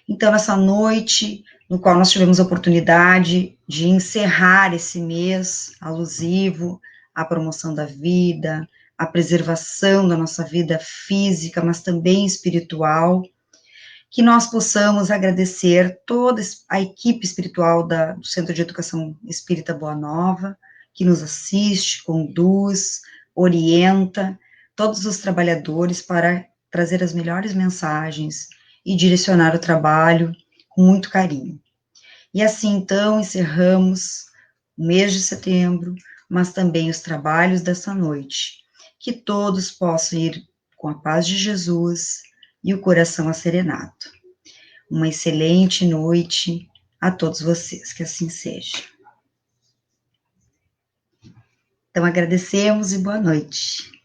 Então, nessa noite, no qual nós tivemos a oportunidade de encerrar esse mês alusivo à promoção da vida, à preservação da nossa vida física, mas também espiritual, que nós possamos agradecer toda a equipe espiritual do Centro de Educação Espírita Boa Nova, que nos assiste, conduz, orienta, todos os trabalhadores para trazer as melhores mensagens e direcionar o trabalho com muito carinho. E assim, então, encerramos o mês de setembro, mas também os trabalhos dessa noite. Que todos possam ir com a paz de Jesus e o coração acerenado. Uma excelente noite a todos vocês, que assim seja. Então, agradecemos e boa noite.